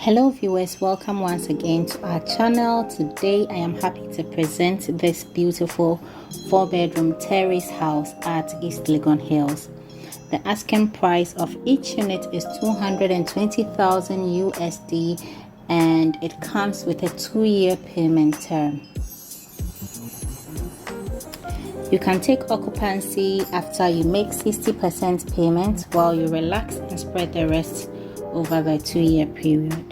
Hello viewers, welcome once again to our channel. Today I am happy to present this beautiful 4-bedroom terrace house at East Legon Hills. The asking price of each unit is 220,000 USD and it comes with a 2-year payment term. You can take occupancy after you make 60% payment while you relax and spread the rest over the 2-year period.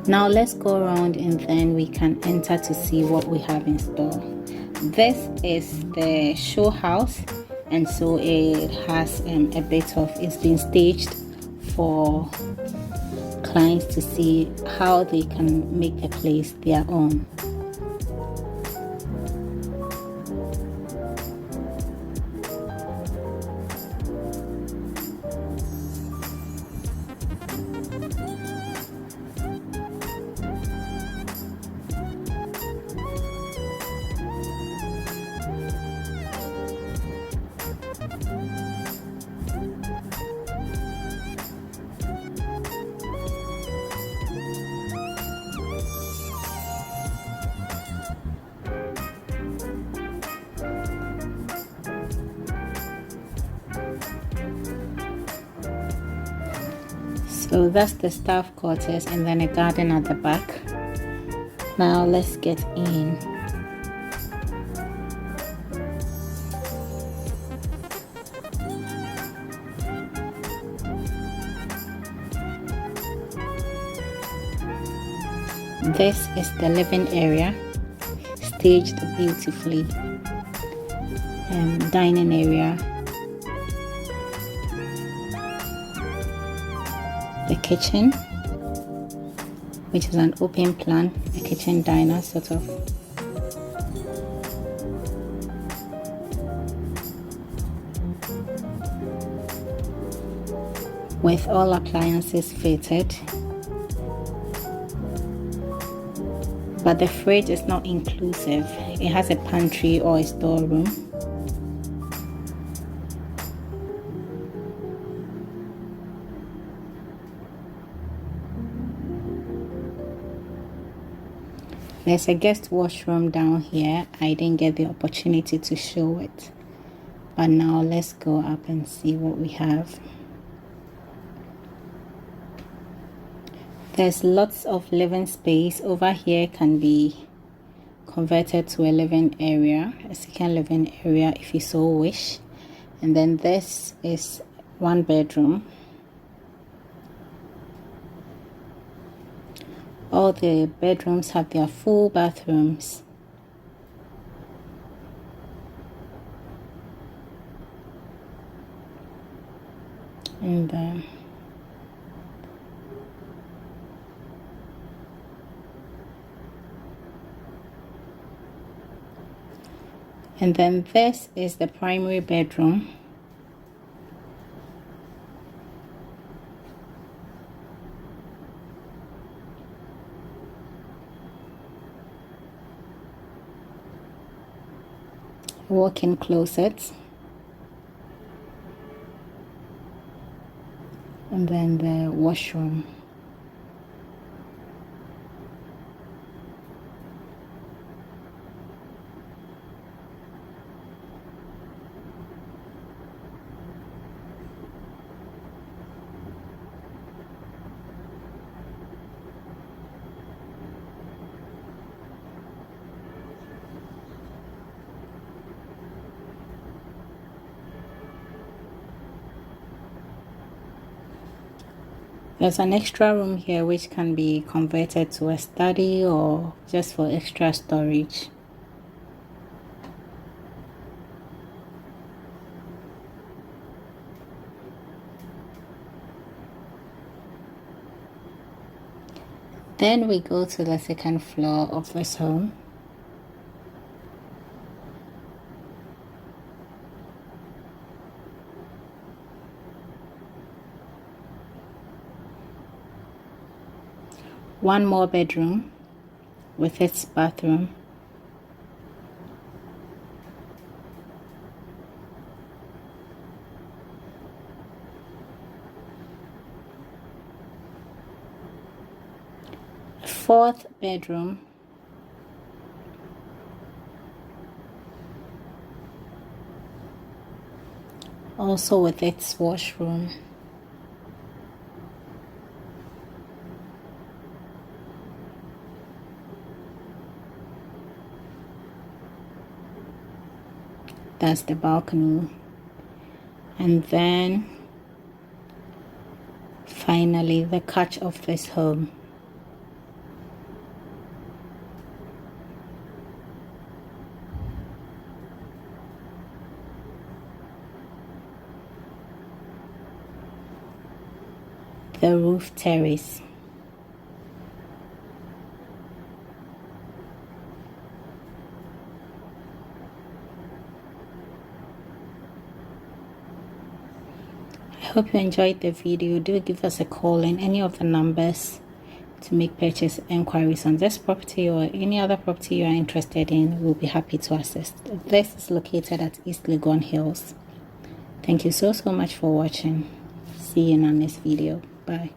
Now let's go around and then we can enter to see what we have in store. This is the show house, and so it has it's been staged for clients to see how they can make the place their own. So that's the staff quarters and then a garden at the back. Now let's get in. This is the living area, staged beautifully. Dining area, the kitchen, which is an open plan, a kitchen diner sort of. With all appliances fitted. But the fridge is not inclusive. It has a pantry or a storeroom. There's a guest washroom down here. I didn't get the opportunity to show it. But now let's go up and see what we have. There's lots of living space. Over here can be converted to a living area, a second living area if you so wish. And then this is 1 bedroom. All the bedrooms have their full bathrooms. And then this is the primary bedroom. Walk-in closet. And then the washroom. There's an extra room here which can be converted to a study or just for extra storage. Then we go to the second floor of this home. One more bedroom with its bathroom. fourth bedroom, also with its washroom. That's the balcony. And then finally the catch of this home. The roof terrace. I hope you enjoyed the video. Do give us a call in any of the numbers to make purchase inquiries on this property or any other property you are interested in. We'll be happy to assist. This is located at East Legon Hills. Thank you so much for watching. See you in our next video. Bye.